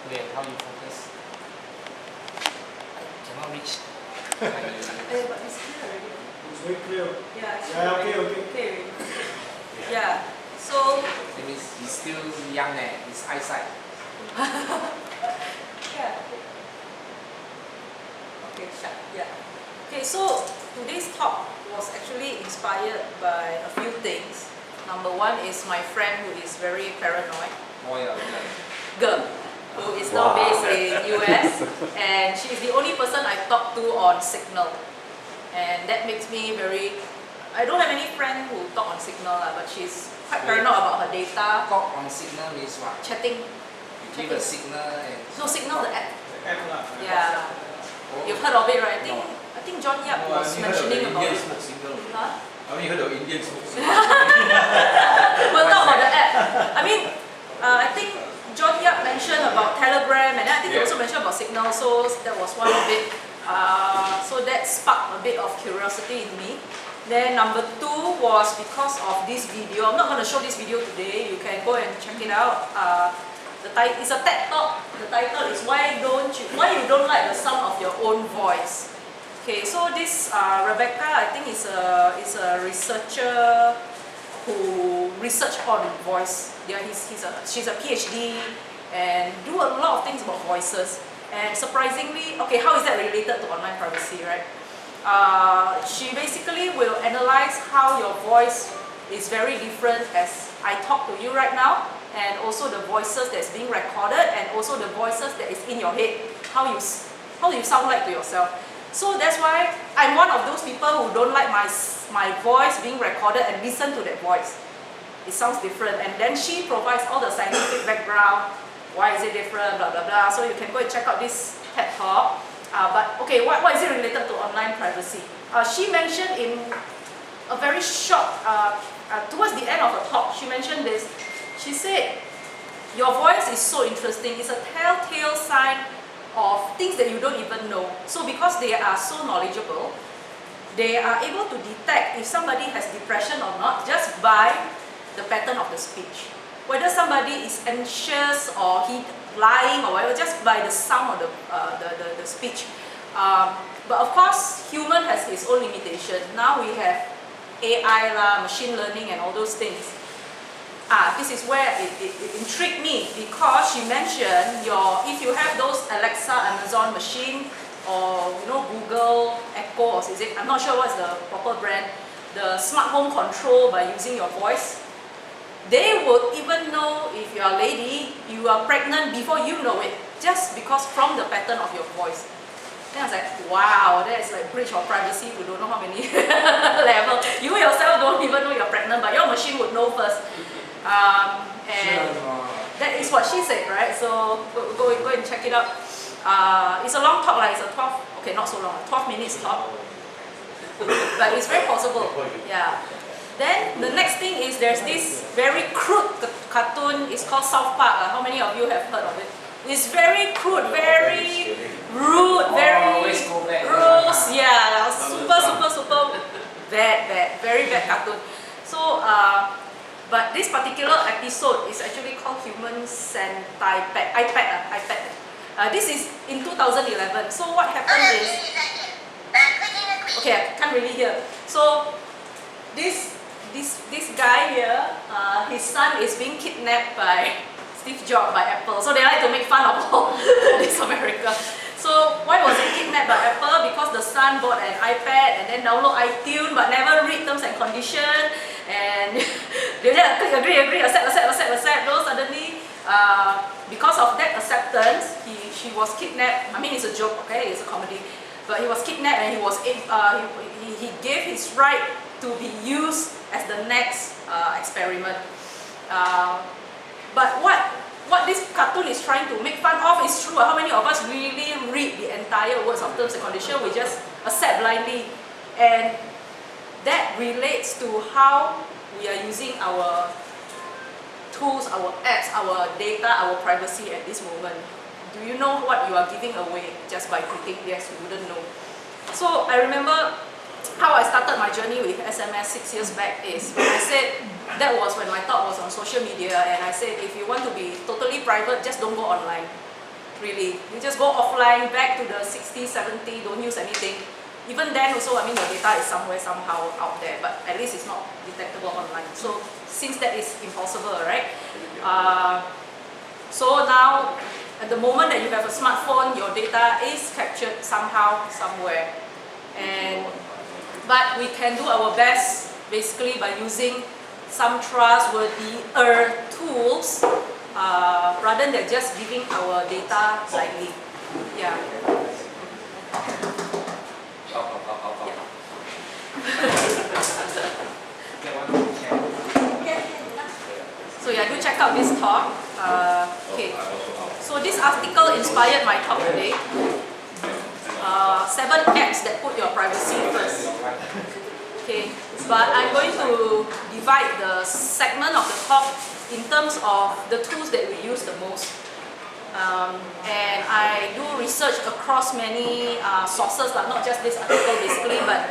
Okay, how you focus? I cannot reach. But it's clear already. It's very clear. Yeah, it's Yeah, okay. okay. Yeah. So That means he's still young his eyesight. yeah. Okay, yeah. Okay, so today's talk was actually inspired by a few things. Number one is my friend who is very paranoid. Boy, Girl, who is now based in US, and she is the only person I talk to on Signal, and that makes me very. I don't have any friend who talk on Signal, but she's quite paranoid about her data. Talk on signal means what? Chatting. You give a signal and No, Signal the app. App lah. Yeah, you've heard of it, right? I think John Yap No, I was only heard of mentioning the about Indian it. smoke signal. Huh? I only heard of Indian smoke signal. We'll talk about the app. I mean, I think John Yap mentioned about Telegram, and I think he also mentioned about Signal, so that was one of it. So that sparked a bit of curiosity in me. Then number two was because of this video. I'm not going to show this video today. You can go and check it out. It's a TED Talk. The title is Why You Don't Like the Sound of Your Own Voice. Okay, so this Rebecca, I think is a researcher who researched on voice. Yeah, she's a PhD and do a lot of things about voices. And surprisingly, okay, how is that related to online privacy, right? She basically will analyze how your voice is very different as I talk to you right now, and also the voices that's being recorded, and also the voices that is in your head, how you sound like to yourself. So that's why I'm one of those people who don't like my voice being recorded and listen to that voice. It sounds different, and then she provides all the scientific background. Why is it different? Blah blah blah. So you can go and check out this TED Talk. But okay, what is it related to online privacy? She mentioned in a very short, towards the end of her talk, she mentioned this. She said, your voice is so interesting. It's a telltale sign of things that you don't even know. So because they are so knowledgeable, they are able to detect if somebody has depression or not just by the pattern of the speech. Whether somebody is anxious or he lying or whatever, just by the sound of the speech. But of course, human has its own limitation. Now we have AI lah, machine learning and all those things. This is where it intrigued me, because she mentioned if you have those Alexa, Amazon machine, or Google Echo, or is it? I'm not sure what's the proper brand. The smart home control by using your voice. They would even know if you are a lady, you are pregnant before you know it, just because from the pattern of your voice. Then I was like, wow, that is like breach of privacy to don't know how many level. You yourself don't even know you're pregnant, but your machine would know first. And that is what she said, right? So go and check it out. It's a long talk, it's a 12, okay, not so long, 12 minutes talk. But it's very possible, yeah. Then the next thing is there's this very crude cartoon. It's called South Park. How many of you have heard of it? It's very crude, very rude, very gross. Yeah, super bad, very bad cartoon. So, but this particular episode is actually called Human iPad. This is in 2011. So what happened is, okay, I can't really hear. So this guy here, his son is being kidnapped by Steve Jobs, by Apple. So they like to make fun of all this America. So why was he kidnapped by Apple? Because the son bought an iPad and then download iTunes but never read terms and conditions. And they just click agree, accept. No, suddenly, because of that acceptance, she was kidnapped. I mean, it's a joke, okay? It's a comedy. But he was kidnapped and he gave his right to be used as the next experiment. But what this cartoon is trying to make fun of is true. How many of us really read the entire words of terms and conditions? We just accept blindly. And that relates to how we are using our tools, our apps, our data, our privacy at this moment. Do you know what you are giving away just by clicking yes? You wouldn't know. So I remember how I started my journey with SMS 6 years back is when I said, that was when my thought was on social media, and I said if you want to be totally private, just don't go online. really. You just go offline, back to the 60, 70, don't use anything. Even then also, I mean, your data is somewhere, somehow out there, but at least it's not detectable online. So since that is impossible, right? So now, at the moment that you have a smartphone, your data is captured somehow, somewhere. But we can do our best, basically by using some trustworthy tools, rather than just giving our data blindly. Yeah. So yeah, do check out this talk. Okay. So this article inspired my talk today. 7 apps that put your privacy first. Okay. But I'm going to divide the segment of the talk in terms of the tools that we use the most. And I do research across many sources, not just this article basically, but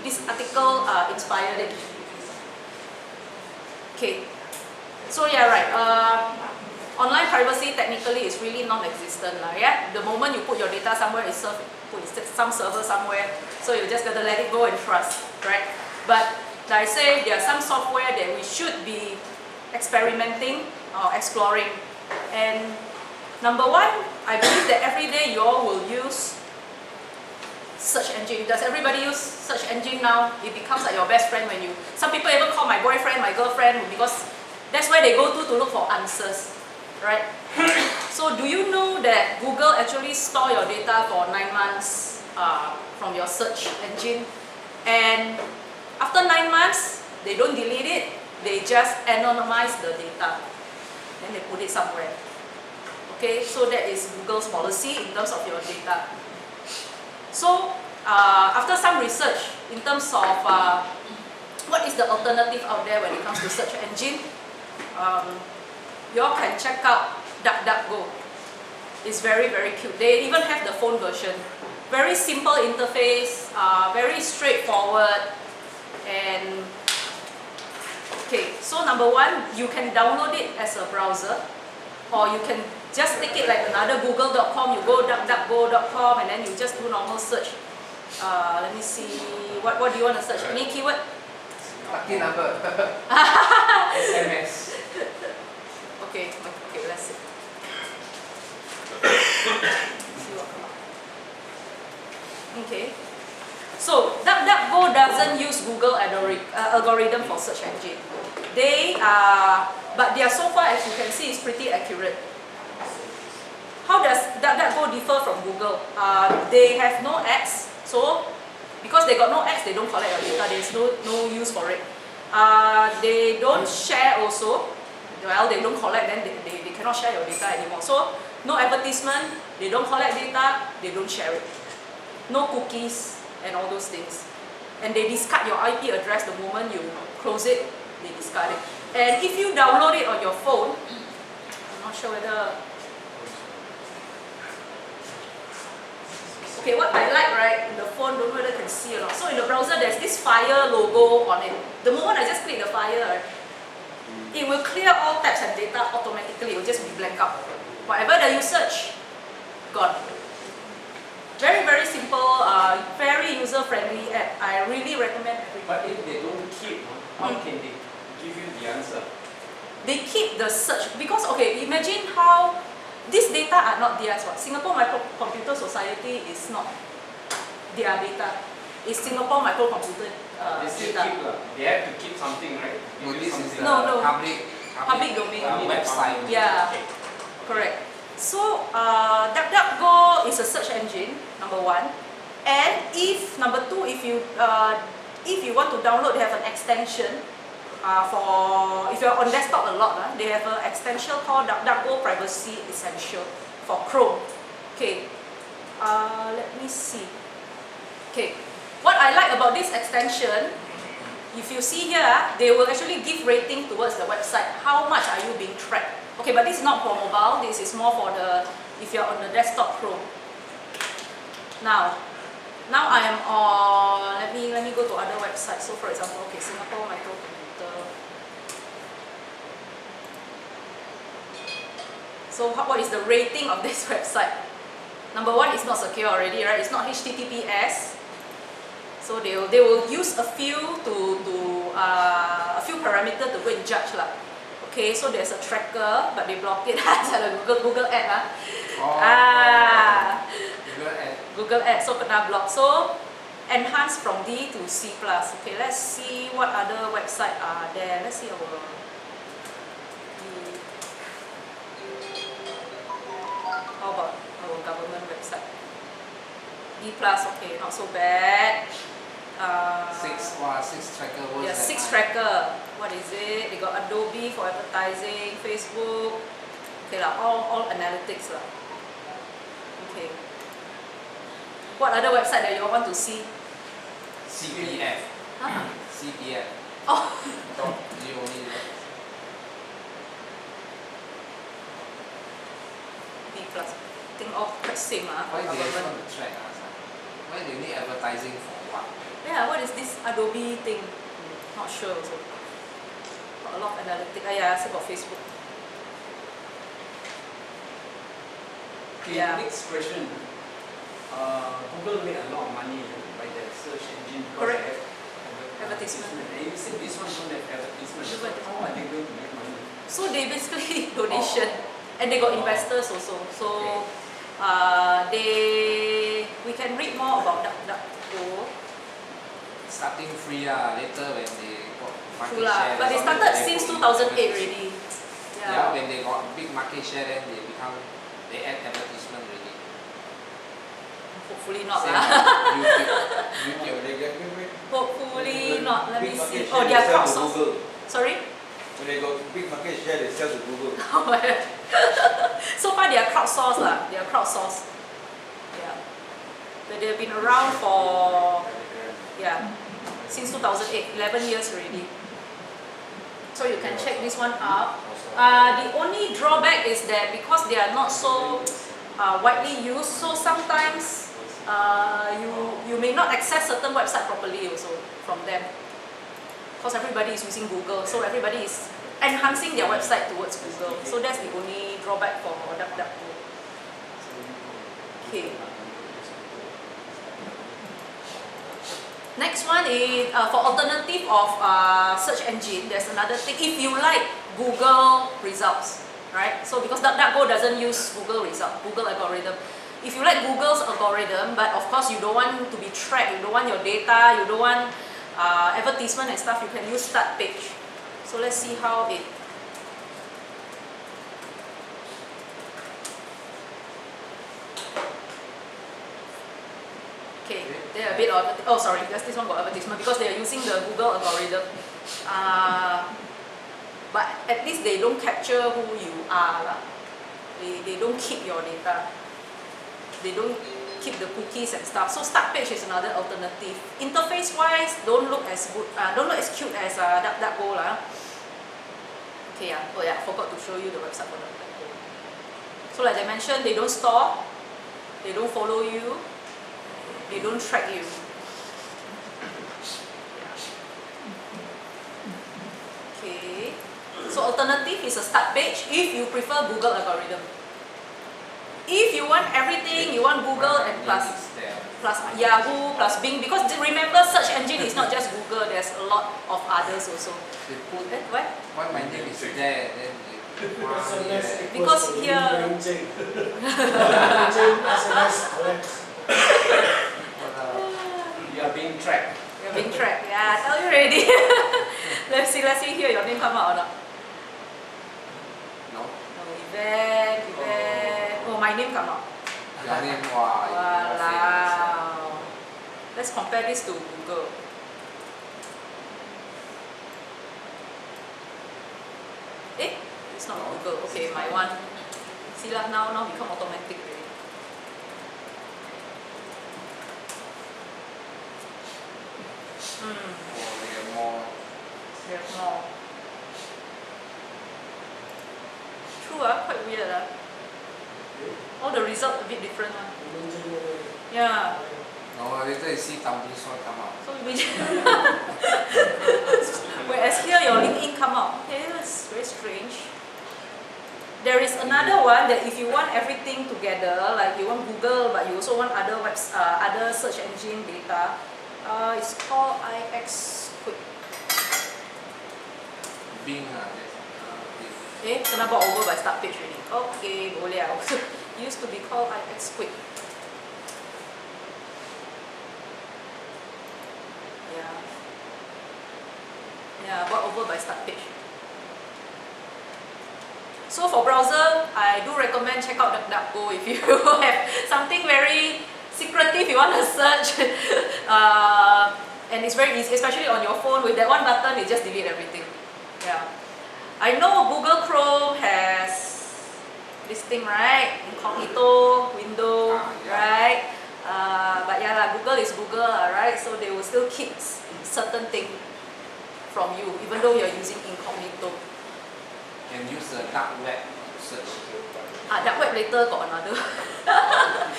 this article inspired it. Okay. So yeah, right. Online privacy technically is really non-existent. Yeah? The moment you put your data somewhere, it's put some server somewhere, so you just gotta let it go and trust, right? But like I say, there are some software that we should be experimenting or exploring. And number one, I believe that every day you all will use search engine. Does everybody use search engine now? It becomes like your best friend when you... Some people even call my boyfriend, my girlfriend, because that's where they go to look for answers, right? So do you know that Google actually store your data for 9 months from your search engine? And after 9 months, they don't delete it. They just anonymize the data. Then they put it somewhere. Okay, so that is Google's policy in terms of your data. So after some research in terms of what is the alternative out there when it comes to search engine, you all can check out DuckDuckGo. It's very, very cute. They even have the phone version. Very simple interface, very straightforward. And okay, so number one, you can download it as a browser, or you can just take it like another google.com, you go duckduckgo.com and then you just do normal search. Let me see, what do you want to search? Any keyword? Lucky number. SMS. Okay, let's see. See what comes up. Okay. So DuckDuckGo doesn't use Google algorithm for search engine. But their so far, as you can see, is pretty accurate. How does DuckDuckGo differ from Google? They have no ads, so because they got no ads, they don't collect your data. There's no use for it. They don't share also. Well, they don't collect, then they cannot share your data anymore. So no advertisement, they don't collect data, they don't share it. No cookies and all those things. And they discard your IP address the moment you close it, they discard it. And if you download it on your phone, I'm not sure whether... Okay, what I like, right, in the phone, don't know whether you can see or not. So in the browser, there's this fire logo on it. The moment I just click the fire, it will clear all tabs and data automatically. It will just be blank out. Whatever that you search, gone. Very, very simple, very user-friendly app. I really recommend everybody. But if they don't keep, how can they give you the answer? They keep the search, because, okay, imagine how these data are not theirs. Singapore Microcomputer Society is not their data. It's Singapore Microcomputer They still data. keep, they have to keep something, right? No, this is the No. public domain. website. Yeah, correct. So DuckDuckGo is a search engine, number one. And if number two, if you want to download, they have an extension for if you're on desktop a lot. They have an extension called DuckDuckGo Privacy Essential for Chrome. Okay, let me see. Okay, what I like about this extension, if you see here, they will actually give rating towards the website. How much are you being tracked? Okay, but this is not for mobile. This is more for if you're on the desktop Chrome. Now I am on. Let me go to other websites. So for example, okay, Singapore Microcomputer So what is the rating of this website? Number one, it's not secure already, right? It's not HTTPS. So they will use a few parameters to go and judge lah. Okay, so there's a tracker, but they block it. It's a Google ad lah. Google ad, so kena block. So enhance from D to C+. Okay, let's see what other website are there. Let's see how about our government website? D+, okay, not so bad. Six tracker was yeah, 6 tracker. What is it? They got Adobe for advertising, Facebook. Okay lah, all analytics lah. Okay. What other website that you want to see? CPF. Huh? CPF. Oh. B+. I think all quite same lah. Why they want to track us? Why they need advertising for what? Yeah, what is this Adobe thing? Not sure also. Got a lot of analytics. Yeah, I also got Facebook. Okay, Yeah. next question. Google made a lot of money by the search engine because Correct. they have Advertisement. And you said this one don't have advertisement. So how are they going to make money? So they basically donation, and they got investors also. So we can read more about DuckDuckGo. Starting free later when they got market True lah, share. but they started since 2008 already. Yeah, when they got big market share, then they add advertisement already. Hopefully not Same lah. like YouTube. Hopefully not. Let me Big see. market Oh, share, they are they sell to crowdsourced. Google. Sorry. When they got big market share, they sell to Google. So far they are crowdsourced lah. They are crowdsourced. Yeah. But they have been around for since 2008, 11 years already. So you can check this one out. The only drawback is that because they are not so widely used, so sometimes you may not access certain website properly also from them. Because everybody is using Google, so everybody is enhancing their website towards Google. So that's the only drawback for DuckDuckGo. Okay. Next one is for alternative of search engine. There's another thing. If you like Google results, right? So because DuckDuckGo doesn't use Google result, Google algorithm. If you like Google's algorithm, but of course you don't want to be tracked, you don't want your data, you don't want advertisement and stuff, you can use start page. So let's see how it. Okay, they're a bit of, oh sorry, this one got advertisement because they are using the Google algorithm. But at least they don't capture who you are. They don't keep your data. They don't keep the cookies and stuff. So start page is another alternative. Interface wise, don't look as good, don't look as cute as DuckDuckGo lah. Okay, oh yeah, I forgot to show you the website for DuckDuckGo. So like I mentioned, they don't store, they don't follow you, they don't track you. Okay. So alternative is a start page if you prefer Google algorithm. If you want everything, you want Google and plus Yahoo, plus Bing, because remember search engine is not just Google, there's a lot of others also. They put What? why my name is there, then they Because here, You are being tracked. you're being tracked. Yeah, I tell you already. let's see here your name come out or not. no. No, event. Oh, my name come out. Your name, wow, you are famous. Wow. Let's compare this to Google. It's not Google. Okay, my one. See lah, now become automatic already. Oh, they have more. There's more. True quite weird All the results a bit different Yeah. No, later you see Tumblr's one come out. So we whereas here your LinkedIn come out. Okay, that's very strange. there is another one that if you want everything together, like you want Google, but you also want other search engine data, it's called IX Quick. Bing Kena bought over by start page already. Okay, boleh lah. It used to be called IX Quick. Yeah, bought over by start page. So for browser, I do recommend check out DuckDuckGo if you have something very secretive you want to search. And it's very easy, especially on your phone. With that one button, it just delete everything. Yeah. I know Google Chrome has this thing, right? Incognito window, right? But yeah, like Google is Google, right? So they will still keep certain things from you, even though you're using incognito. Can use the dark web search. Dark web later got another.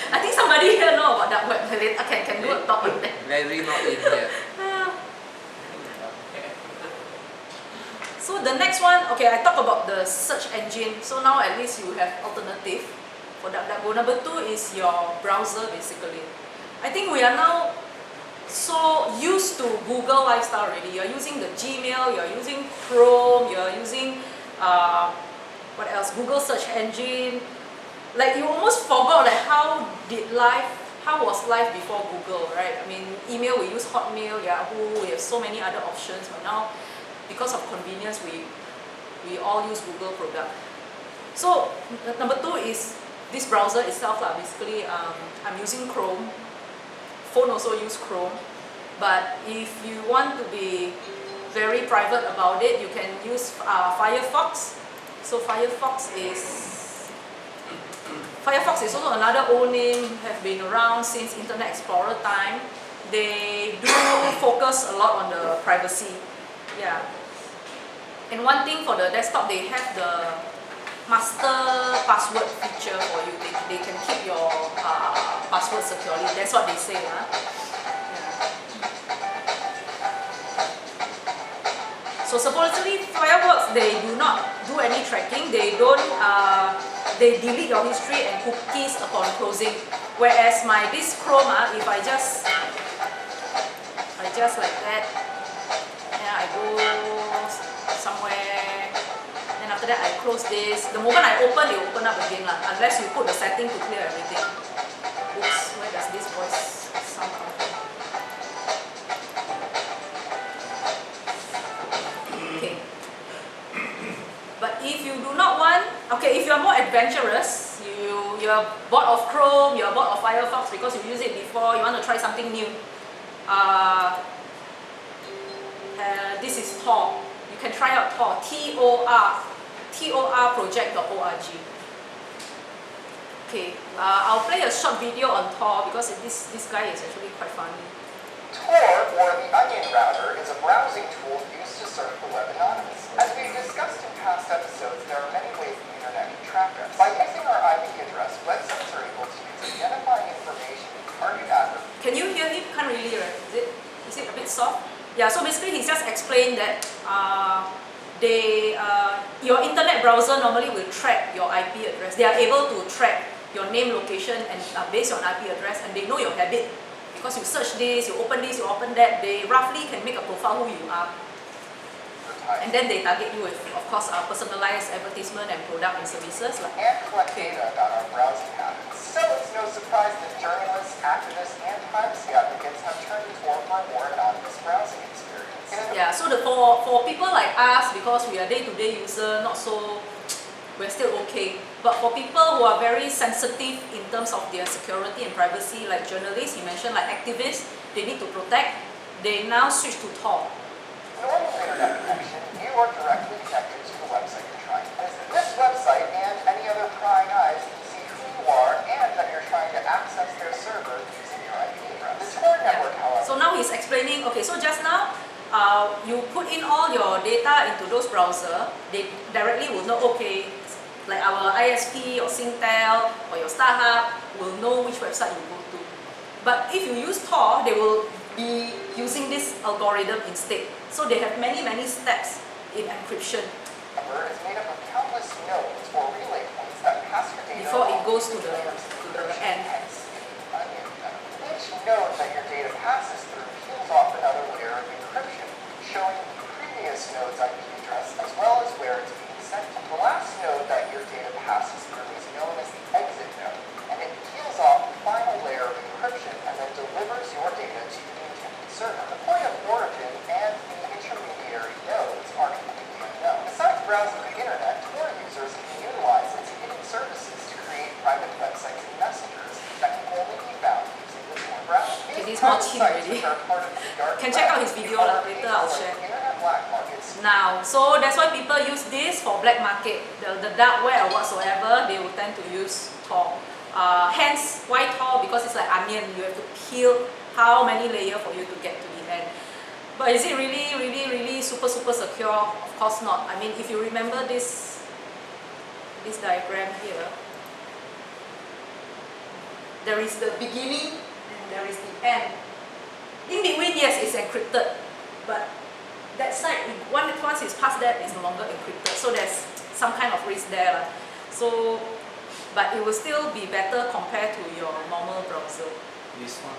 I think somebody here know about dark web later. Can do a talk on that. Larry not in here. So the next one, okay, I talk about the search engine. So now at least you have alternative for DuckDuckGo. Number 2 is your browser basically. I think we are now so used to Google lifestyle already. You're using the Gmail, you're using Chrome, you're using what else? Google search engine. Like you almost forgot like how was life before Google, right? I mean, email we use Hotmail, Yahoo, we have so many other options, but now because of convenience, we all use Google product. So number 2 is this browser itself lah. Basically, I'm using Chrome. Phone also use Chrome. But if you want to be very private about it, you can use Firefox. So Firefox is also another old name, have been around since Internet Explorer time. They do focus a lot on the privacy. Yeah. And one thing for the desktop, they have the master password feature for you. They can keep your password securely. That's what they say. Yeah. So supposedly Firefox, they do not do any tracking. They don't. They delete your history and cookies upon closing. Whereas this Chrome, if I just like that, yeah, I go somewhere, then after that I close this. The moment I open, it will open up again lah, unless you put the setting to clear everything. Oops, where does this voice sound come from? Okay. But if you do not want, okay, if you are more adventurous, you're bored of Chrome, you're bored of Firefox because you used it before, you want to try something new. This is Tor. You can try out Tor, torproject.org. Okay, I'll play a short video on Tor because this guy is actually quite funny. Tor, or the Onion Router, is a browsing tool used to surf the web anonymously. As we've discussed in past episodes, there are many ways the internet can track us. By using our IP address, websites are able to use identifying information to target advertisers. Can you hear him? Can't really, right? Is it a bit soft? Yeah, so basically he's just explained that your internet browser normally will track your IP address. They are able to track your name, location, and based on IP address, and they know your habit. Because you search this, you open that, they roughly can make a profile who you are. And then they target you with, of course, personalized advertisement and product and services. And collect data about our browsing habits. So it's no surprise that journalists, activists, and privacy advocates have turned to Tor for a more anonymous browsing experience. Yeah, so for people like us, because we are day-to-day user, we're still okay. But for people who are very sensitive in terms of their security and privacy, like journalists, he mentioned, like activists, they need to protect, they now switch to Tor. Normal internet connection, you are directly connected to the website you're trying to visit. This website and any other prying eyes can see who you are and that you're trying to access their server using your IP address. The Tor network, however. So now he's explaining, okay, so just now, you put in all your data into those browser, they directly will know, okay, like our ISP or Singtel or your StarHub will know which website you go to. But if you use Tor, they will be using this algorithm instead. So they have many steps in encryption. It's made up of countless nodes or relay goes to the end. Each node that your data passes through peels off another layer of encryption, showing the previous node's IP address as well as where it's being sent to. The last node that your data passes through is known as the exit node, and it peels off the final layer of encryption and then delivers your data to the intended server. The point of origin and the intermediary nodes are completely unknown. Besides browsing the internet, Tor users can utilize its hidden services to create private websites and messengers that can only be found using the Tor browser. Okay, These this is more private cheap sites, already. which are part of the dark Can check out web, his video lah, are later I'll like share. internet black markets. Now, so that's why people use this for black market. The dark web or whatsoever, they will tend to use Tor. Hence, why Tor? Because it's like onion. You have to peel how many layers for you to get to the end. But is it really super secure? Of course not. I mean, if you remember this diagram here, there is the beginning and there is the end. In between, yes, it's encrypted, but that side, once it's past that, it's no longer encrypted. So there's some kind of risk there. So, but it will still be better compared to your normal browser. This one,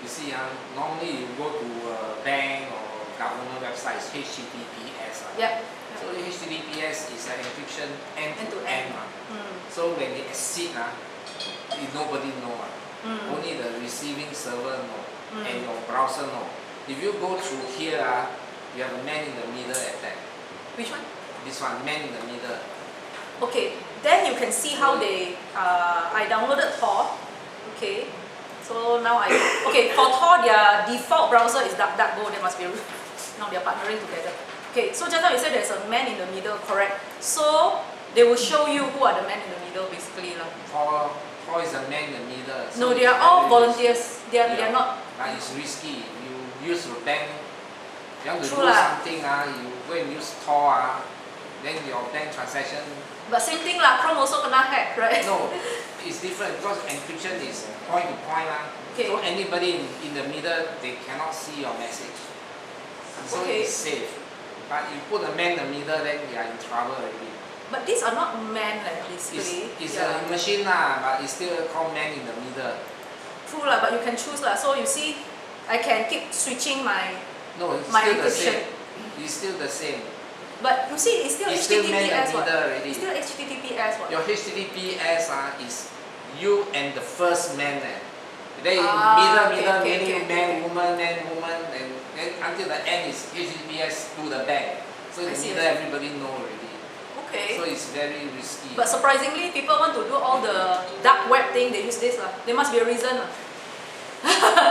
you see, normally you go to a bank or government website, it's HTTPS. Yep. So the HTTPS is an encryption end to End-to-end. end. So when they exceed, nobody know. Only the receiving server know and your browser know. If you go through here, you have a man in the middle attack. Which one? This one, man in the middle. Okay, then you can see how they, I downloaded Tor, okay, so now okay, for Tor, their default browser is DuckDuckGo, they must be, now they're partnering together. Okay, so just now you said there's a man in the middle, correct? So, they will show you who are the men in the middle, basically. Tor is a man in the middle. So No, they are all volunteers, they are not. But it's risky. You use your bank, you want to True do lah. something, you go and use Tor, then your bank transaction. But same thing lah, Chrome also kena hack, right? No, it's different because encryption is point to point. Okay. So anybody in the middle, they cannot see your message. So Okay. it's safe. But you put a man in the middle, then you are in trouble already. But these are not men, like, basically. It's Yeah. a machine but it's still called man in the middle. True lah, but you can choose lah. So you see, I can keep switching my. No, it's My still the encryption. same. It's still the same. But you see, it's still It's still man in HTTPS the what? middle already. It's still HTTPS what? Your HTTPS is you and the first man. Then Ah, okay, middle, okay, man, woman, and then until the end is HTTPS to the back. So in I the see, middle, I see. everybody know already. Okay. So it's very risky. But surprisingly, people want to do all the dark web thing. They use this lah. There must be a reason lah.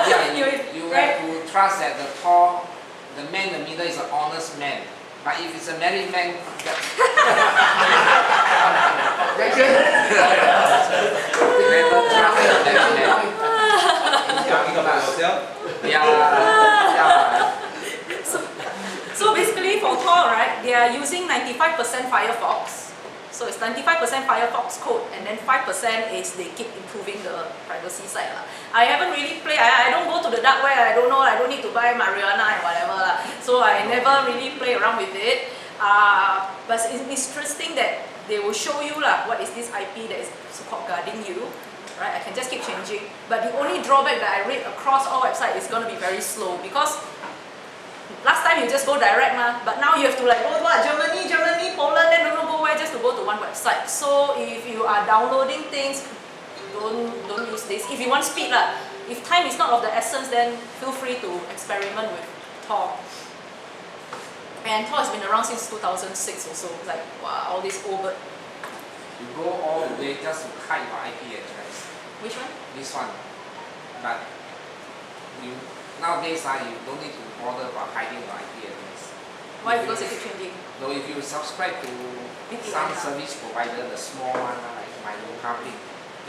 Yeah, you right? have to trust that the Tor, the man in the middle is an honest man. But if it's a married man, never trust that man. Talking about yourself? Yeah. So basically for Tor, right, they are using 95% Firefox. So it's 95% Firefox code, and then 5% is they keep improving the privacy side lah. I haven't really played. I don't go to the dark web. I don't know. I don't need to buy marijuana and whatever lah. So I never really play around with it. But it's interesting that they will show you lah what is this IP that is so-called guarding you. Right? I can just keep changing. But the only drawback that I read across all websites is going to be very slow because last time you just go direct but now you have to like go what Germany, Poland, then don't know go where just to go to one website. So if you are downloading things, don't use this. If you want speed lah, if time is not of the essence, then feel free to experiment with Tor. And Tor has been around since 2006 also. Like wow, all this old bird. You go all the way just to hide your IP address. Which one? This one. But nowadays you don't need to bother about hiding your IP address. Why? Because it keeps changing. No, if you subscribe to some service provider, the small one like My Republic,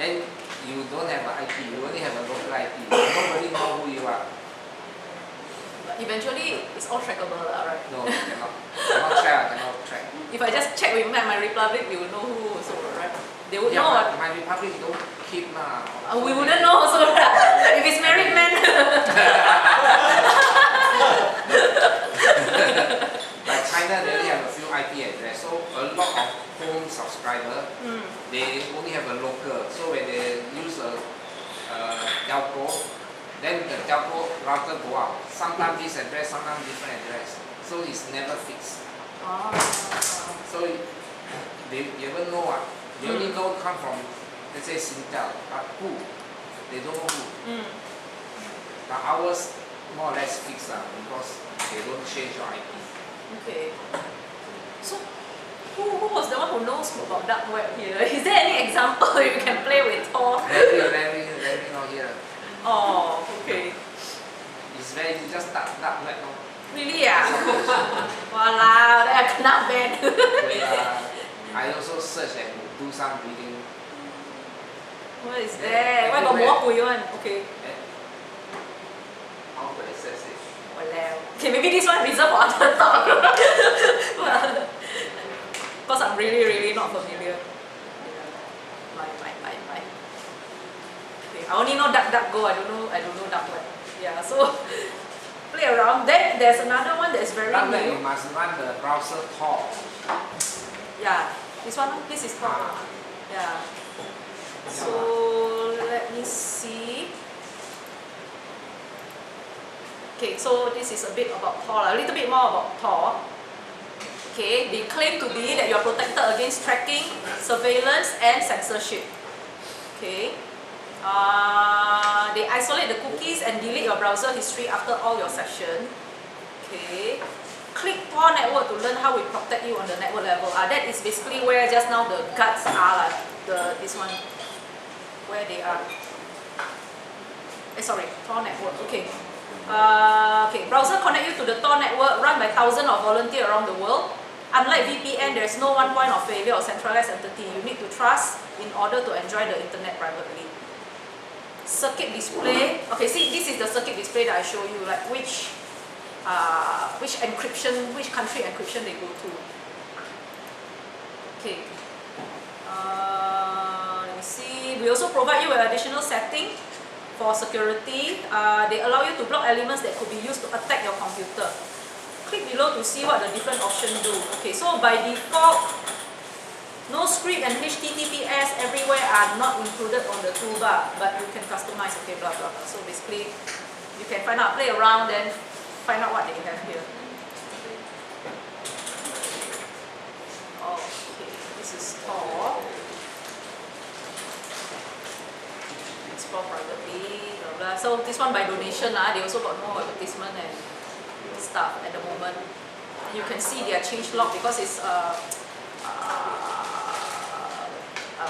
then you don't have an IP, you only have a local IP. Nobody know who you are. But eventually, it's all trackable lah, right? No, cannot track. If I just check with My Republic, you will know who also, right? They would know Yeah, what. My Republic don't keep now. We wouldn't know also, right? If it's married men. Like China, they only have a few IP address, so a lot of phone subscriber, they only have a local. So when they use a telco, then the telco router go out. Sometimes this address, sometimes different address. So it's never fixed. So they never know. They only know come from, let's say, Singtel. But who? They don't know who. But ours more or less fixed because they don't change your IP. Okay. So who was the one who knows about dark web here? Is there any example you can play with Tor? Very not here. Oh, okay. It's very just dark web. Really? Walao, then I cannot ban. I also search and do some reading. What is that? Why got more kui one? Okay. How to access it? Walao. Okay, maybe this one reserved for other talk. Because I'm really not familiar. My. Okay, I only know DuckDuckGo. I don't know dark web. Yeah, so play around. Then there's another one that is very Dark web, new. you must run the browser Tor. Yeah, this is Tor. Yeah. So let me see. Okay, so this is a bit about Tor, a little bit more about Tor. Okay, they claim to be that you are protected against tracking, surveillance, and censorship. Okay. They isolate the cookies and delete your browser history after all your session. Okay. Click Tor network to learn how we protect you on the network level. That is basically where just now the guards are, this one, where they are. Sorry, Tor network. Okay. Okay. Browser connect you to the Tor network run by thousands of volunteers around the world. Unlike VPN, there is no one point of failure or centralized entity you need to trust in order to enjoy the internet privately. Circuit display. Okay, see, this is the circuit display that I show you, like which encryption, which country encryption they go to. Okay. Let me see. We also provide you with additional setting for security. They allow you to block elements that could be used to attack your computer. Click below to see what the different options do. Okay, so by default, no script and HTTPS everywhere are not included on the toolbar, but you can customize. Okay, blah blah blah. So basically, you can find out, play around, then find out what they have here. Okay, this is Tor. Explore privately, blah blah. So this one by donation, they also got more advertisement and stuff at the moment. You can see their change log because it's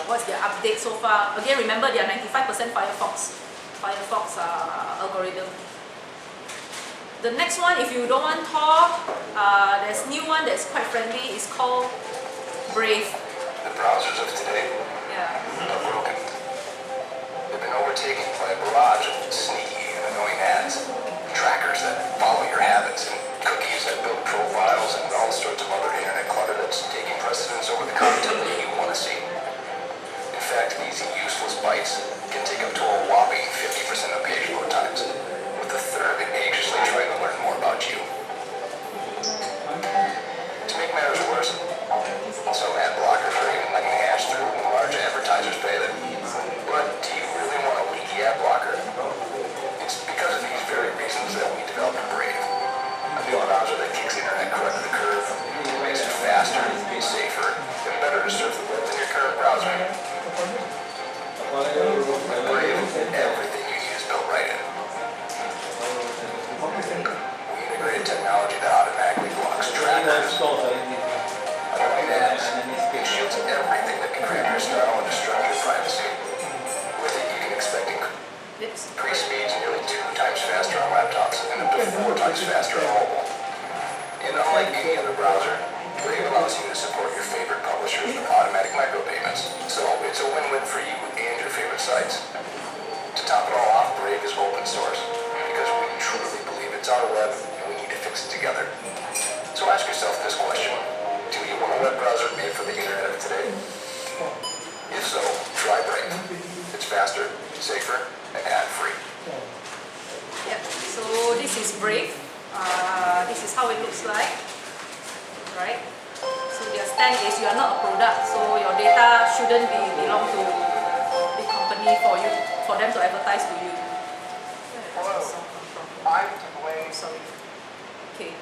what's their update so far. Again, remember they are 95% Firefox algorithm. The next one, if you don't want Tor, there's new one that's quite friendly. It's called Brave. The browsers of today Yeah. are broken. They've been overtaken by a barrage of sneaky and annoying ads, trackers that follow your habits, and cookies that build profiles, and all sorts of other internet clutter that's taking precedence over the content that you want to see. In fact, these useless bites can take up to a whopping 50% of page load times, with a third anxiously trying to learn more about you. To make matters worse, some ad blockers are even letting ads through when large advertisers pay them. But do you really want a leaky ad blocker? It's because of these very reasons that we developed Brave, a new browser that kicks internet crud to the curb, makes it faster, safer, and better to surf the web than your current browser. With Brave, everything you need is built right in. We integrated technology that automatically blocks trackers, annoying ads, and shields everything that can cramp your style and disrupt your privacy. With it, you can expect increased speeds nearly 2 times faster on laptops and up to 4 times faster on mobile. And unlike any other browser, Brave allows you to support your favorite publishers with automatic micropayments. So it's a win-win for you and your favorite sites. To top it all off, Brave is open source because we truly believe it's our web and we need to fix it together. So ask yourself this question: do you want a web browser made for the internet of today? If so, try Brave. It's faster, safer, and ad-free. Yep. So this is Brave. This is how it looks like. Right. So their stand is you are not a product, so your data shouldn't belong to big company for them to advertise to you. Hello. I'm to blame. Sorry. Okay.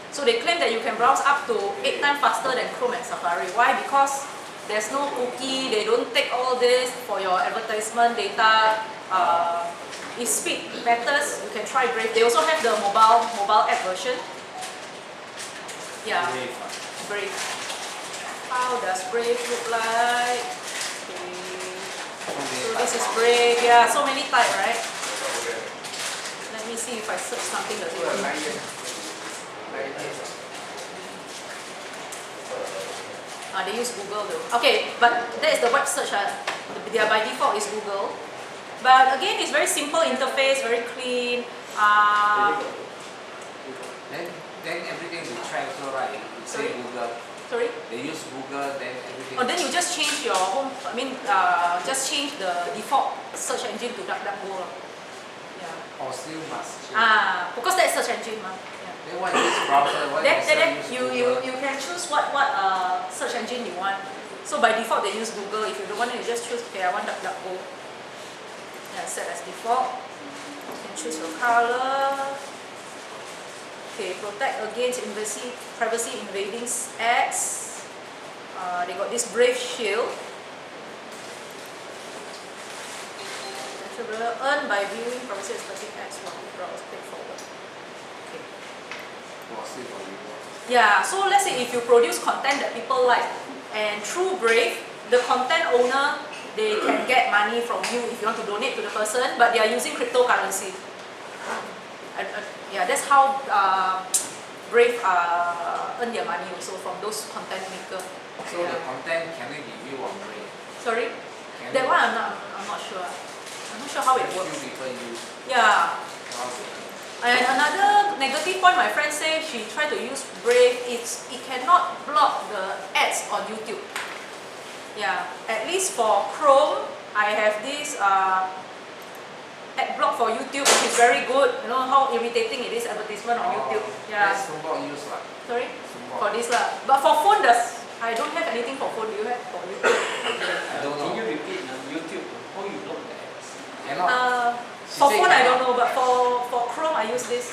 So they claim that you can browse up to 8 times faster than Chrome and Safari. Why? Because there's no cookie, they don't take all this for your advertisement data. If speed matters, you can try Brave. They also have the mobile app version. Yeah, Brave. How does Brave look like? Okay. So this is Brave. Yeah, so many type, right? Let me see if I search something that will they use Google though. Okay, but that is the web search. Their by default is Google. But again, it's very simple interface, very clean. Then everything we try also right. You say Google. Sorry? They use Google, then everything. Oh, then you just change your home. Just change the default search engine to DuckDuckGo. Yeah. Or still must change. Because that's search engine, ma. Then what is browser? Then you can choose what search engine you want. So by default they use Google. If you don't want it, you just choose okay, I want DuckDuckGo. Yeah, set as default. You can choose your color. Okay, protect against privacy invading ads. They got this Brave Shield. Earn by viewing privacy expecting ads while you browse. Click forward. Okay. Yeah, so let's say if you produce content that people like, and through Brave, the content owner, they can get money from you if you want to donate to the person, but they are using cryptocurrency. Yeah, that's how Brave earn their money also from those content makers. So the content can it be viewed on Brave? Sorry? That one I'm not sure. I'm not sure how it works. Few people use. Yeah. And another negative point, my friend said she tried to use Brave, it cannot block the ads on YouTube. Yeah, at least for Chrome, I have this ad block for YouTube, which is very good. You know how irritating it is, advertisement on YouTube. Yeah. That's not use lah. Sorry? For this lah. But for phone, I don't have anything for phone. Do you have for YouTube? I don't know. Can you repeat YouTube? How you block the ads? Cannot. For phone, I don't know, but for Chrome, I use this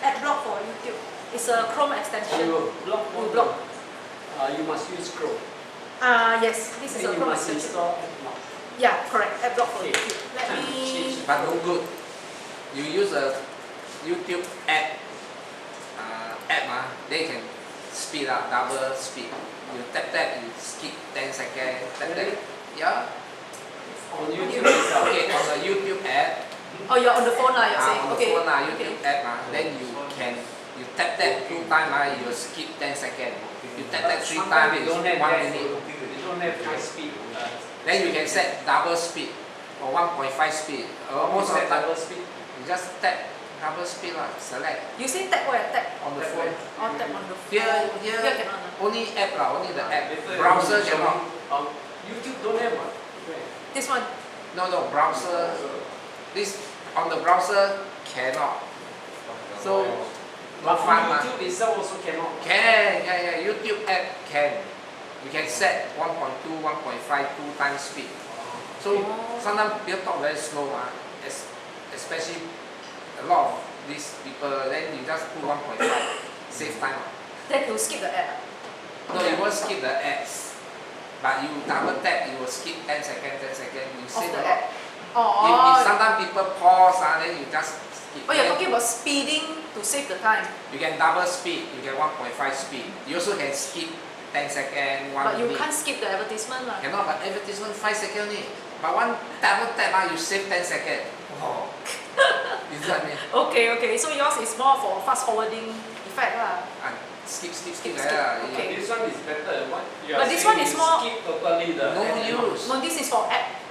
ad block for YouTube. It's a Chrome extension. You block. You block. You must use Chrome. Yes, this is a Then you Chrome must extension. install ad block. Yeah, correct. Ad block for Okay. YouTube. Let me. But no good. You use a YouTube app, they can speed up, double speed. You tap, you skip 10 seconds, tap. Yeah. On YouTube itself. Okay, on the YouTube app. Oh, you're on the phone lah, you're saying. On the Okay. phone YouTube app, then you tap 2 times, you skip 10 seconds. You tap 3 Sometimes times, they it's don't 1 have minute. They don't have high speed. Then you can set double speed or 1.5 speed. Most of the time, double speed. you just tap double speed lah, select You say tap where? Tap on the phone. or tap on the phone. Here cannot. only app lah, only the app. Browser cannot. YouTube don't have one. This one. No, browser. This on the browser cannot. So But fun on mah. YouTube itself also cannot. Can, yeah. YouTube app can. You can set 1.2, 1.5, 2 times speed. So sometimes people talk very slow, especially a lot of these people. Then you just put 1.5, save time. Then you skip the ad. No, you won't skip the ads, but you double tap, you will skip 10 seconds, 10 seconds. You Of save the a lot. ad. If sometimes people pause, then you just skip. Oh, you're Then talking about speeding to save the time. you can double speed, you get 1.5 speed. You also can skip 10 seconds, 1 But you minute. can't skip the advertisement lah. Cannot, but advertisement 5 seconds only. But one double tap, you save 10 seconds. Wow. You see what I mean? Okay. So yours is more for fast forwarding effect lah. Skip Skip, like that. okay. This one is better. What you are But this saying one is more- skip totally the No ad. use. No, this is for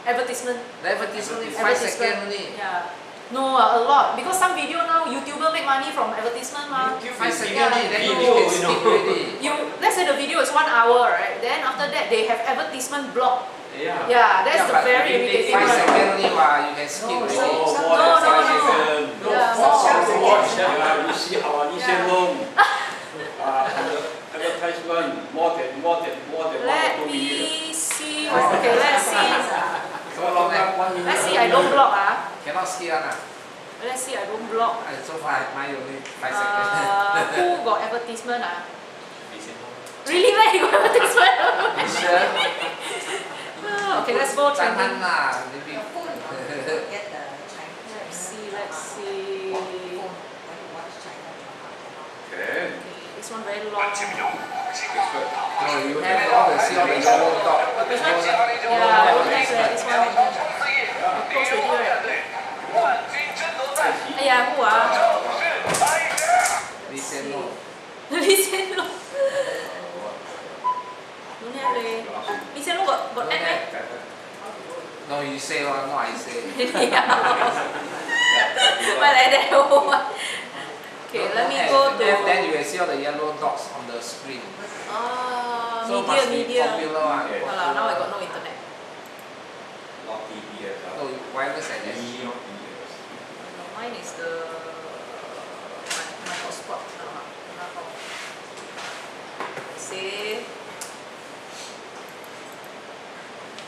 advertisement. The advertisement is 5 Advertisement. seconds only. Yeah. No, a lot. Because some video now, YouTuber make money from advertisement mah. YouTube 5 is seconds video, only, then you video, can skip already. Let's say the video is 1 hour, right? Then after that, they have advertisement block. Yeah. Yeah, that's Yeah, the but very they take irritating 5 one. seconds only, you can skip No, already. so- more No, than no, 5 no. seconds. Yeah, Watch more. watch. You see our initial room. Advertisement more don't block ah. Cannot skip one ah. Let's see, I don't block. So far mine only 5 seconds. Who got advertisement ah? Really right? You got advertisement? You sure? Okay, let's go trending. Jangan lah, maybe. Let's see. Okay. This one very long. No, you have all the see all the yellow dot. This one? Yeah, I don't have that. This one. Close already right? Aya, who ah? Listen no. Listen no. Don't have leh. Listen no got Don't ad meh? have. No, you say one, no I say. Yeah. Why like that one? Okay, let me go to. Then you will see all the yellow dots on the screen. So must be media. popular one. Voilà, now I got no internet. Not TBS. No, wireless and S. No, mine is the my hotspot. See.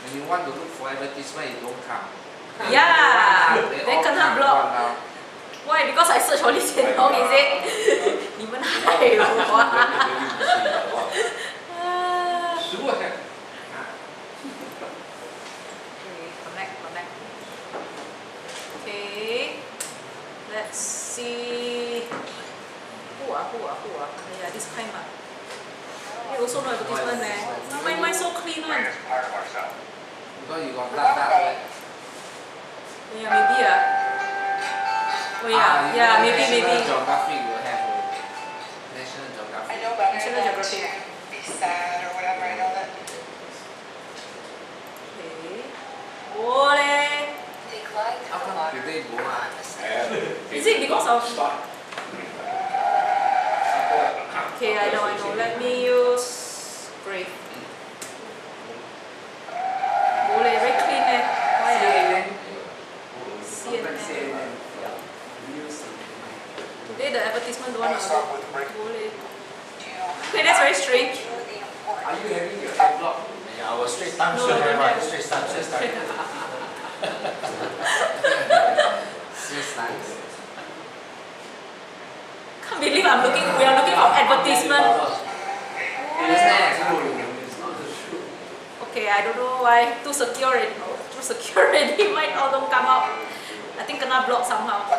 When you want to look for advertisement, it don't come. Yeah, They then all kena come block. one now. Why? Because I search for Lee Hsien Loong, is it? 你们害我啊！食物还 Okay, connect. Okay, let's see. Who ah? Yeah, this kind ah. Hey, also no advertisement eh. Mine so clean one. Because you got that right? Yeah, maybe ah. Oh yeah, maybe. National Geographic will have already. National Geographic. I know about National Geographic. Be sad or whatever. I know that. Okay. Boleh. Decline How come today go ah? Is it because of? Okay, I know. Let me use Brave. Boleh, very clean eh. Why ah? CNN. Today the advertisement don't want to boleh. Okay, that's very strange. Are you having your ad block? Yeah, our straight time No, should I don't have have. straight time. Just nice. Can't believe we are looking for advertisement. Okay, I don't know why. Too secure already. Might all don't come out. I think kena block somehow.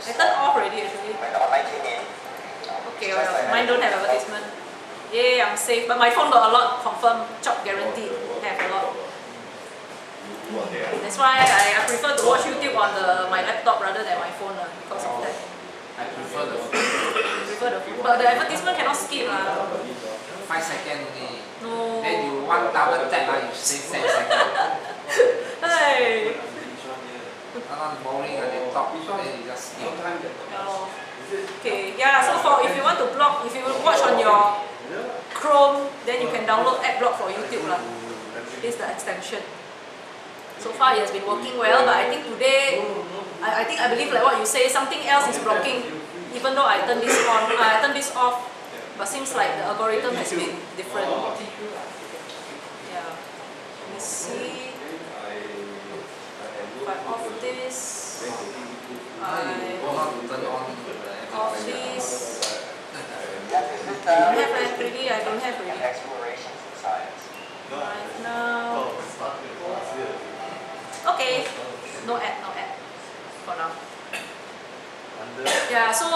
I turned off already actually. Okay, well, mine don't have advertisement. Yay, I'm safe. But my phone got a lot, confirm, chop guaranteed. Have a lot. That's why I prefer to watch YouTube on my laptop rather than my phone because of that. I prefer the But the advertisement cannot skip 5 seconds only. No. Then you one double tap you save 10 seconds. Hey. Not boring at the top, then you just skip. Yeah lor. Okay, yeah, so if you want to block, if you watch on your Chrome, then you can download AdBlock for YouTube lah. This is the extension. So far it has been working well, but I think today, I believe like what you say, something else is blocking. Even though I turn this on, I turn this off, but seems like the algorithm has been different. Yeah. Let me see. If I off this, I off this. I don't have really, I don't have really. Right now. Okay. No ad for now. Yeah, so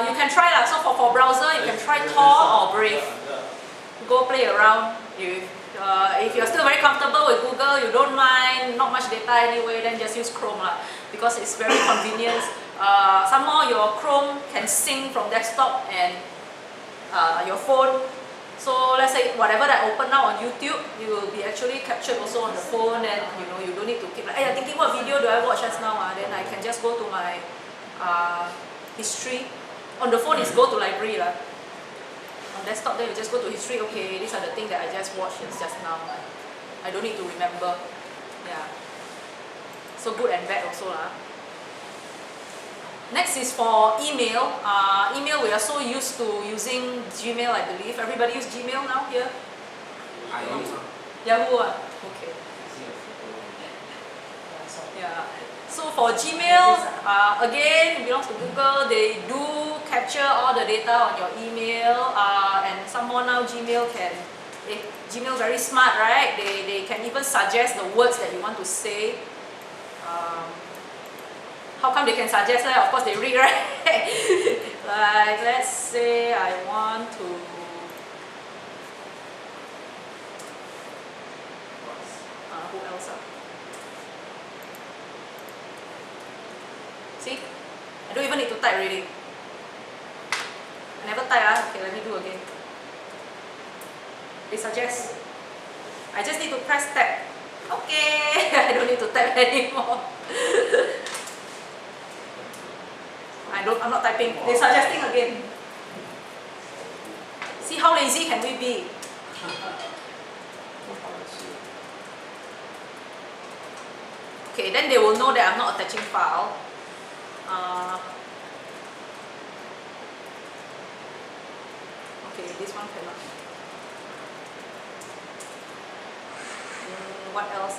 you can try lah. So for browser, you can try Tor or Brave. Go play around. If you're still very comfortable with Google, you don't mind, not much data anyway, then just use Chrome lah, because it's very convenient. Some more your Chrome can sync from desktop and your phone. So let's say whatever that I open now on YouTube, you will be actually captured also on the phone, and you don't need to keep like, hey, I'm thinking what video do I watch just now? Then I can just go to my history. On the phone is go to library lah. On desktop then you just go to history. Okay, these are the things that I just watched just now. I don't need to remember. Yeah. So good and bad also lah. Next is for email. Email, we are so used to using Gmail, I believe. Everybody use Gmail now here? I use Yahoo. Okay. Yeah. So for Gmail, again, it belongs to Google. They do capture all the data on your email, and somehow now Gmail Gmail very smart, right? They can even suggest the words that you want to say. How come they can suggest that? Of course they read, right? Like, let's say I want to. Who else? See? I don't even need to type already. I never type. Okay, let me do again. They suggest. I just need to press tab. Okay, I don't need to type anymore. I'm not typing. They're suggesting again. See how lazy can we be? Okay, then they will know that I'm not attaching file. Okay, this one cannot. What else?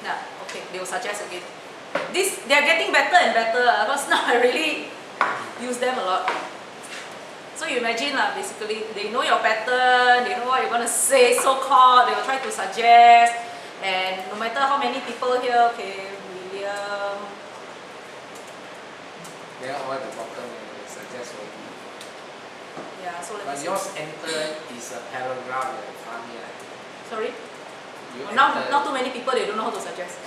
Yeah, okay, they will suggest again. They are getting better and better because now I really use them a lot. So you imagine basically they know your pattern, they know what you're gonna say, so-called, they will try to suggest, and no matter how many people here, okay, William. They are all at the bottom and they suggest for you. Yeah, so let me But see. yours enter is a paragraph, funny, right? Sorry? You Well, now enter- not too many people, they don't know how to suggest.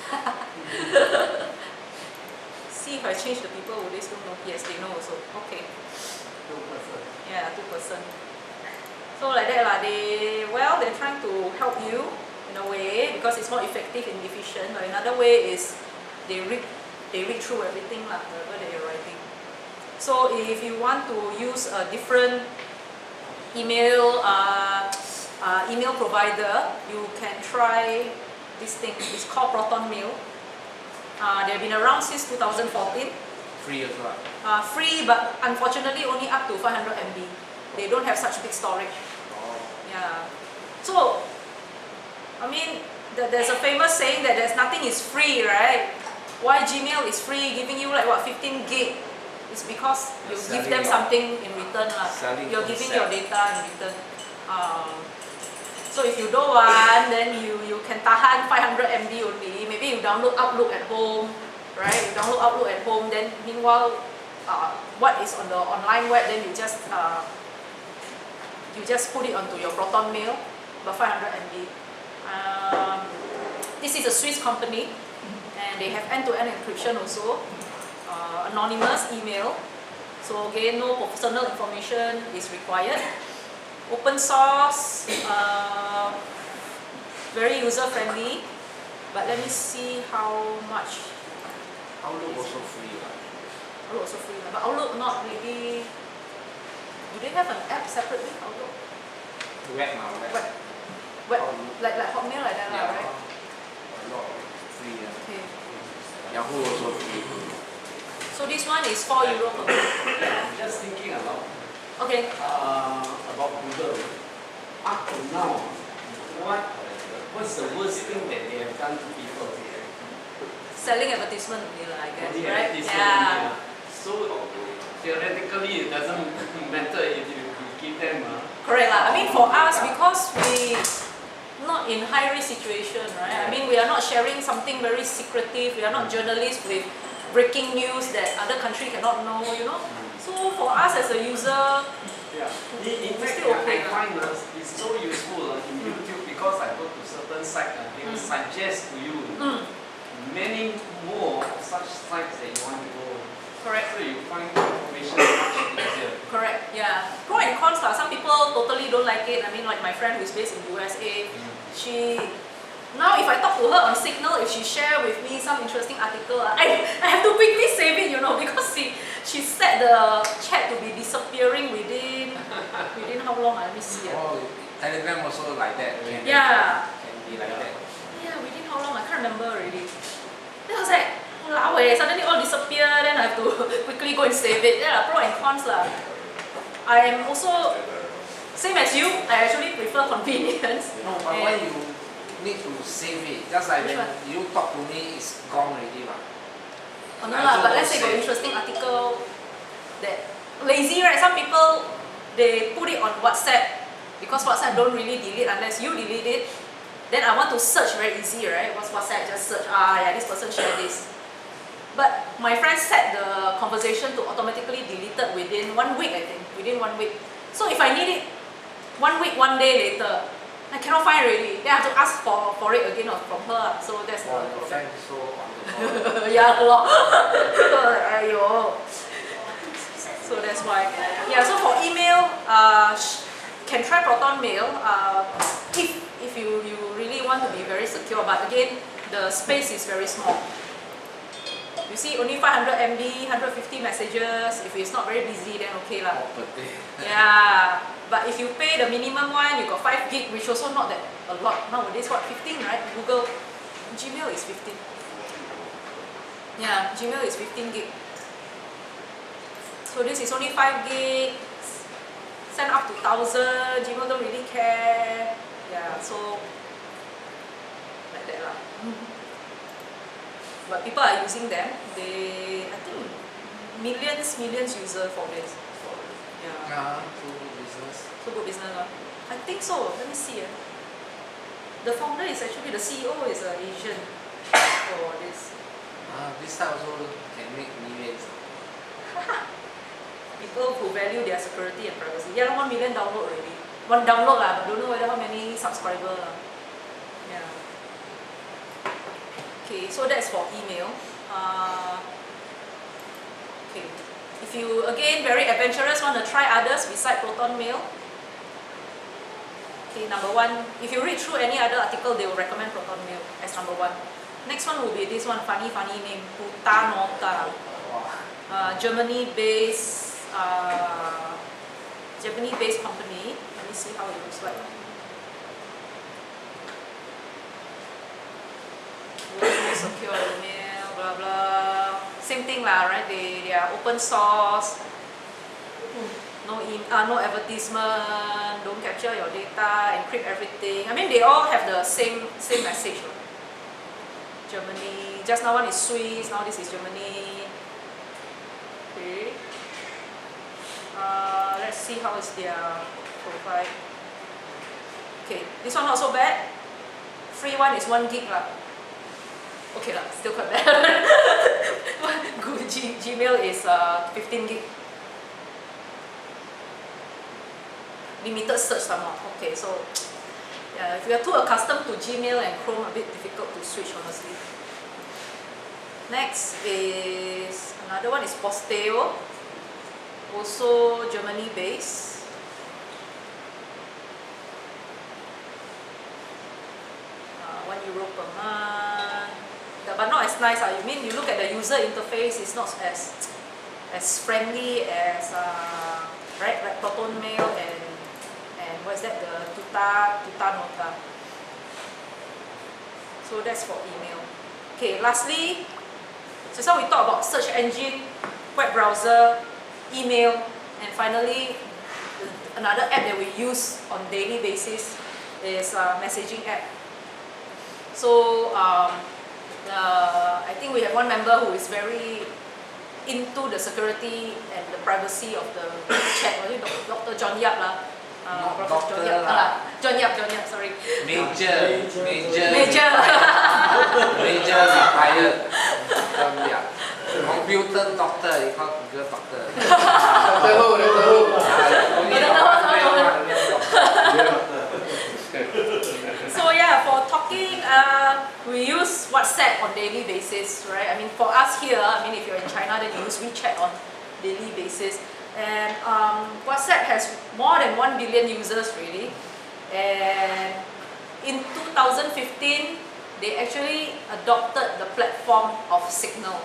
See if I change the people, will they still know? Yes, they know also. Okay. 2%. Yeah, 2%. So like that they're trying to help you in a way because it's more effective and efficient. But another way is they read through everything whatever they are writing. So if you want to use a different email email provider, you can try this thing. It's called Proton Mail. They've been around since 2014. Free as well. Free, but unfortunately only up to 500 MB. They don't have such big storage. Oh. Yeah. So, I mean, there's a famous saying that there's nothing is free, right? Why Gmail is free, giving you like what 15 gig? It's because you give them something in return. You're giving your data in return. So if you don't want, then you can tahan 500 MB only. Maybe you download Outlook at home, right? You download Outlook at home, then meanwhile, what is on the online web, then you just put it onto your Proton Mail, about 500 MB. This is a Swiss company, and they have end-to-end encryption also, anonymous email. So again, no personal information is required. Open source, very user-friendly. But let me see how much. Outlook also free, right? Outlook also free, but Outlook not really. Do they have an app separately? Outlook? Web now, web. Web, Outlook. like Hotmail like that, Yeah, right? a lot free. Okay. Yahoo also free. So this one is €4 per month. Just thinking about Okay. Google. Up to now, what's the worst thing that they have done to people? Selling advertisement only lah, I guess, Only right? advertisement Yeah. only, So theoretically, it doesn't matter if you give them. Correct lah. I mean for us, because we not in high risk situation, right? I mean we are not sharing something very secretive. We are not journalists with breaking news that other country cannot know, you know. So for us as a user, Yeah. In fact, still okay I find it's so useful in YouTube because I go to certain sites and they will suggest to you many more of such sites that you want to go. correct. So you find information much easier. Correct, yeah. Pro and cons lah. Some people totally don't like it. I mean, like my friend who's based in USA, she now if I talk to her on Signal, if she share with me some interesting article, I have to quickly save it, you know, because she set the chat to be disappearing within how long? Let me see. Oh, Telegram also like that. Yeah. Can be like that. Yeah, within how long? I can't remember already. Then I was like, wow, suddenly all disappear, then I have to quickly go and save it. Yeah, pro and cons lah. I am also Same as you, I actually prefer convenience. No, but when you need to save it, just like Which when one? you talk to me, it's gone already, but Oh, no lah, but let's say got interesting article that lazy, right? Some people they put it on WhatsApp because WhatsApp don't really delete unless you delete it. Then I want to search very easy, right? What's WhatsApp? Just search. Yeah, this person shared this. But my friend set the conversation to automatically deleted within 1 week, I think. Within 1 week. So if I need it 1 week, 1 day later, I cannot find already. Then I have to ask for it again or from her. So that's for the your problem. friend so on the phone. Yeah, lor. Aiyo. So that's why. Yeah, so for email, can try Proton Mail if you really want to be very secure. But again, the space is very small. You see, only 500 MB, 150 messages. If it's not very busy, then okay lah. Oh, per day. Yeah, but if you pay the minimum one, you got 5 gig, which also not that a lot. Nowadays, what, 15, right? Google, Gmail is 15. Yeah, Gmail is 15 gig. So this is only 5 gig. Send up to 1,000. Gmail don't really care. Yeah, so like that lah. But people are using them. I think millions user for this. Yeah. So good business. So good business, huh? I think so. Let me see. The founder is actually, the CEO is an Asian for this. This type also can make millions. People who value their security and privacy. Yeah, 1 million download already. One download lah, but don't know whether how many subscribers lah. Yeah. Okay, so that's for email. Okay. If you, again, very adventurous, want to try others beside Proton Mail. Okay, number 1, if you read through any other article, they will recommend Proton Mail as number 1. Next one will be this one, funny name, Donna. Germany-based company. Let me see how it looks like. Most secure email, blah blah. Same thing lah, right? They are open source. No advertisement. Don't capture your data. Encrypt everything. I mean, they all have the same message. Germany. Just now one is Swiss. Now this is Germany. Okay. Let's see how is their profile. Okay, this one not so bad. Free one is 1 gig lah. Okay lah, still quite bad. Gmail is 15 gig. Limited search somehow. Okay, so yeah, if you are too accustomed to Gmail and Chrome, a bit difficult to switch honestly. Next is another one is Posteo, also Germany based. 1 euro per month. Yeah, but not as nice. You mean you look at the user interface, it's not as friendly as right, like Proton Mail and what is that, the Tuta Nota. So that's for email. Okay, lastly, so we talk about search engine, web browser, email, and finally another app that we use on daily basis is messaging app. So I think we have one member who is very into the security and the privacy of the chat. Dr. John Yap lah. Doctor lah. John Yap, sorry. Major retired. Computer doctor, you call computer doctor. So yeah, for talking, we use WhatsApp on daily basis, right? I mean, for us here, if you're in China, then you use WeChat on daily basis. And WhatsApp has more than 1 billion users really. And in 2015, they actually adopted the platform of Signal.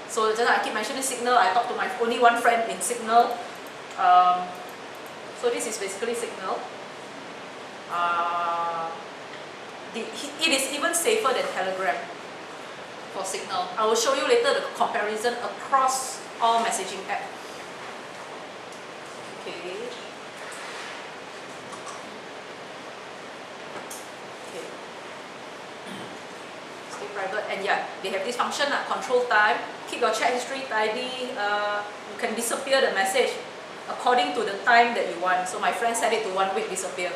So just I keep mentioning Signal. I talked to my only one friend in Signal. So this is basically Signal. It is even safer than Telegram for Signal. I will show you later the comparison across all messaging apps. Okay. private. And yeah, they have this function, control time, keep your chat history tidy, you can disappear the message according to the time that you want. So my friend set it to 1 week disappear,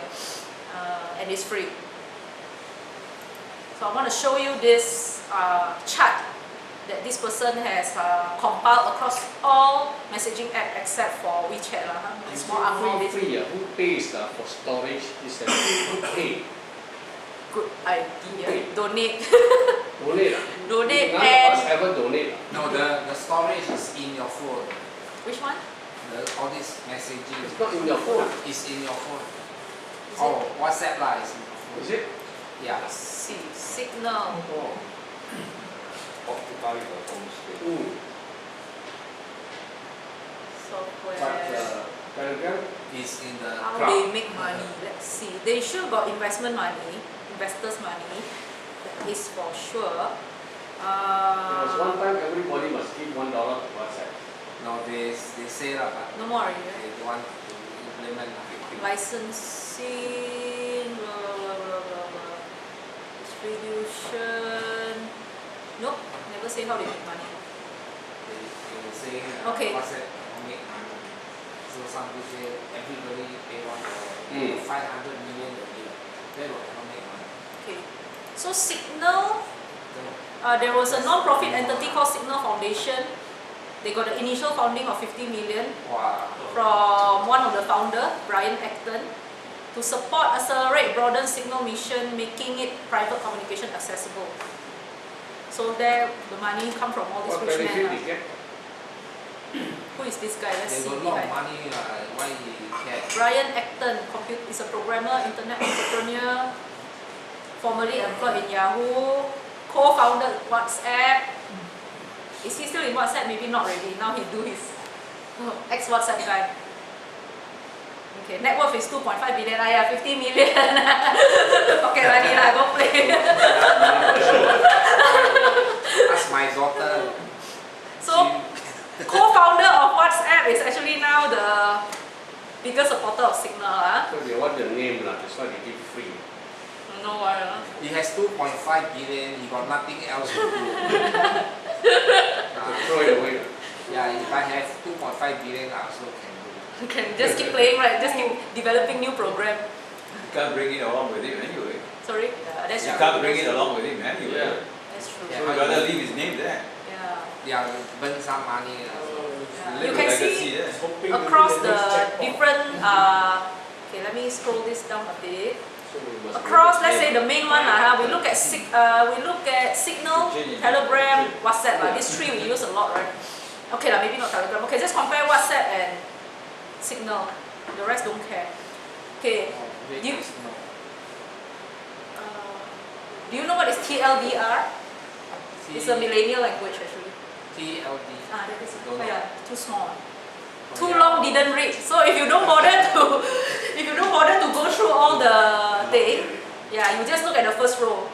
and it's free. So I want to show you this chart that this person has compiled across all messaging apps except for WeChat. It's more free. Who pays for storage? Is who pay? Good idea. Donate. Donate. Donate. None And of us ever donate. No, the storage is in your phone. which one? All this messaging. It's not in your phone. It's in your phone. Is Oh, WhatsApp lah is in your phone. Is it? Yeah. Let's see. Signal. Oh. Occupy the home space. Software. But Telegram? It's in the How cloud. they make money? Let's see. They sure got investment money, investors' money. That is for sure. There was one time everybody must give $1 to WhatsApp. No, they say lah, but No more already, right? they don't want to implement lah. Licensing, blah, blah, blah, blah, blah. Distribution. Nope, never say how they make money. They were saying Okay. WhatsApp will make money. So some people say everybody pay $1, Mm. 500 million a year. They will not make money. Okay. So Signal, So, there was a non-profit entity called Signal Foundation. They got the initial founding of 50 million wow. from one of the founder, Brian Acton, to support, accelerate, broaden Signal mission, making it private communication accessible. So there, the money come from all these What rich benefit men. they get? Who is this guy? Let's They see got a lot of behind. money, why he care? Brian Acton is a programmer, internet entrepreneur, formerly employed in Yahoo, co-founded WhatsApp. Is he still in WhatsApp? Maybe not really. Now he do his ex-WhatsApp guy. Okay, net worth is 2.5 billion. Yeah, 50 million. Pocket money lah, go play. Ask my daughter. So, co-founder of WhatsApp is actually now the biggest supporter of Signal. So they want the name, that's why they give free. No why. He has 2.5 billion, he got nothing else to do. Throw it away. Yeah, if I have 2.5 billion, I also can do. You can just keep playing, right? Just keep developing new program. You can't bring it along with him anyway. Sorry? Yeah, that's You true. can't bring it along with him anyway. Yeah. That's true. Yeah. So you rather leave his name there. Yeah. Yeah, burn some money. Yeah. Leave You the can legacy see there. across the different, okay, let me scroll this down a bit. So we must Across, let's make say the main one, we look at Signal, Telegram, WhatsApp. These three we use a lot, right? Okay, maybe not Telegram. Okay, just compare WhatsApp and Signal. The rest don't care. Okay, You- do you know what is TLDR? It's a millennial language actually. TLD. That is Don't know. yeah, too small. Too long didn't read. So if you don't bother to go through all the thing, yeah, you just look at the first row.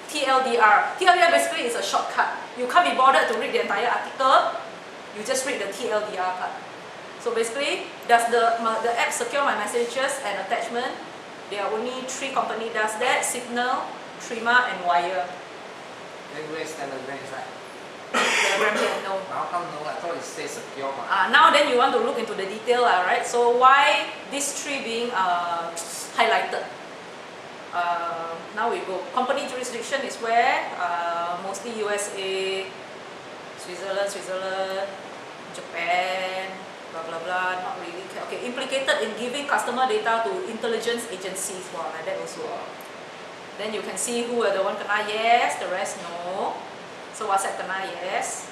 TLDR. TLDR basically is a shortcut. You can't be bothered to read the entire article. You just read the TLDR part. So basically, does the app secure my messages and attachment? There are only 3 companies does that: Signal, Trima, and Wire. Then where's Telegram inside? Telegram here, no. How come no? I thought it says secure. Now then you want to look into the detail, right? So why these 3 being highlighted? Now we go. Company jurisdiction is where? Mostly USA, Switzerland, Japan, blah blah blah. Not really. Okay, implicated in giving customer data to intelligence agencies. Wow, like that also. Then you can see who are the one kena yes, the rest no. So WhatsApp kena yes.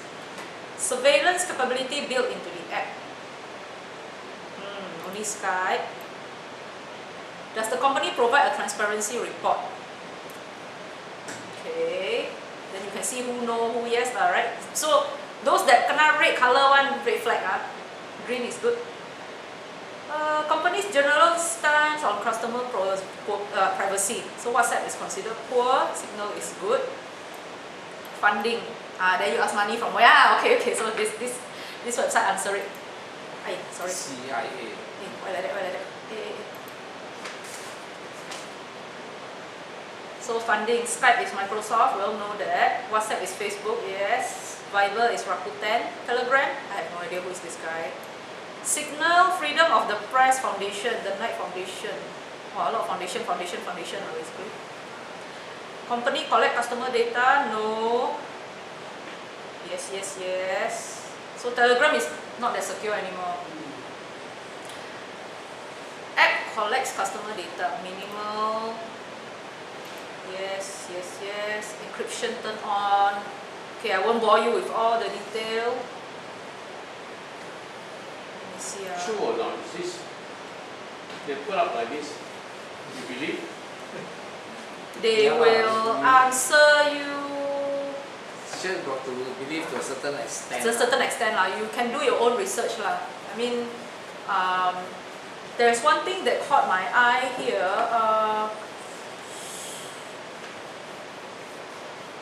Surveillance capability built into the app. Only Skype. Does the company provide a transparency report? Okay. Then you can see who no, who yes, right? So those that kena red color one, red flag, green is good. Company's general stance on customer privacy. So WhatsApp is considered poor, Signal is good. Funding. Then you ask money from where? Okay. So this website answer it. Sorry. CIA. Why like that? So funding, Skype is Microsoft, we all know that. WhatsApp is Facebook, yes. Viber is Rakuten. Telegram, I have no idea who is this guy. Signal, Freedom of the Press Foundation, the Knight Foundation. Wow, a lot of foundation basically. Company collect customer data, no. Yes. So Telegram is not that secure anymore. App collects customer data, minimal. Yes. Encryption turn on. Okay, I won't bore you with all the detail. Let me see. True or not? Is this, they put up like this, you believe? They Yeah, will answer you Sure got to believe to a certain extent. to a certain extent. You can do your own research. I mean, there's one thing that caught my eye here.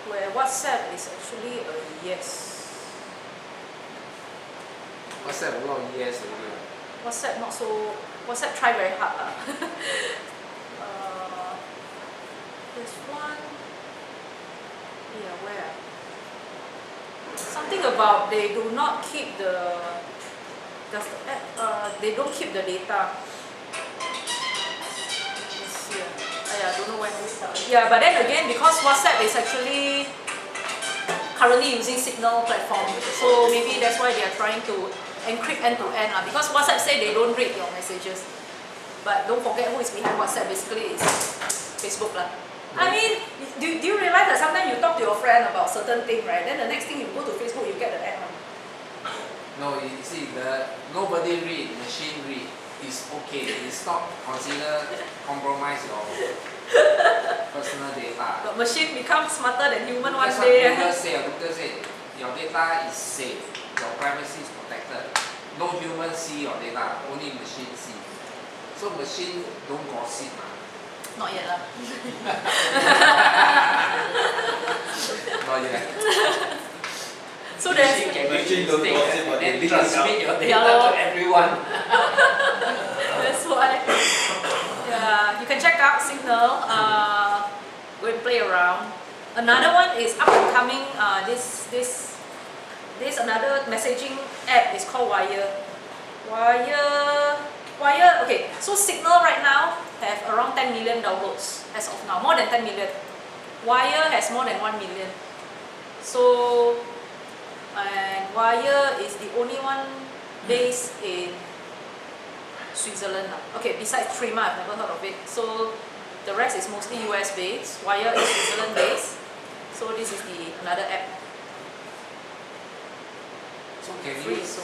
Where WhatsApp is actually a yes. WhatsApp a lot of years already. WhatsApp not so. WhatsApp try very hard. There's one. Yeah, where? Something about they do not keep the. Does the app? They don't keep the data. Let's see. I don't know when we start. Yeah, but then again, because WhatsApp is actually currently using Signal platform, so maybe that's why they are trying to encrypt end to end. Because WhatsApp say they don't read your messages. But don't forget who is behind WhatsApp, basically is Facebook. I mean, do you realize that sometimes you talk to your friend about certain thing, right? Then the next thing you go to Facebook, you get the ad. No, you see, nobody read, machine read is okay. It's not considered compromise your personal data. But machine becomes smarter than human one That's what day. Google said, your data is safe, your privacy is protected. No human see your data, only machine see. So machine don't gossip. Not yet lah. Not yet. So there's Machine don't gossip, but they leak it transmit your out. data Yeah, to everyone. that's why. Yeah, you can check out Signal. Go and play around. Another one is up and coming. This another messaging app is called Wire. Wire. Okay, so Signal right now have around 10 million downloads as of now, more than 10 million. Wire has more than 1 million. So, and Wire is the only one based in Switzerland. Okay, besides Trima, I've never heard of it. So, the rest is mostly US based. Wire is Switzerland based. So, this is another app. So can Free, you so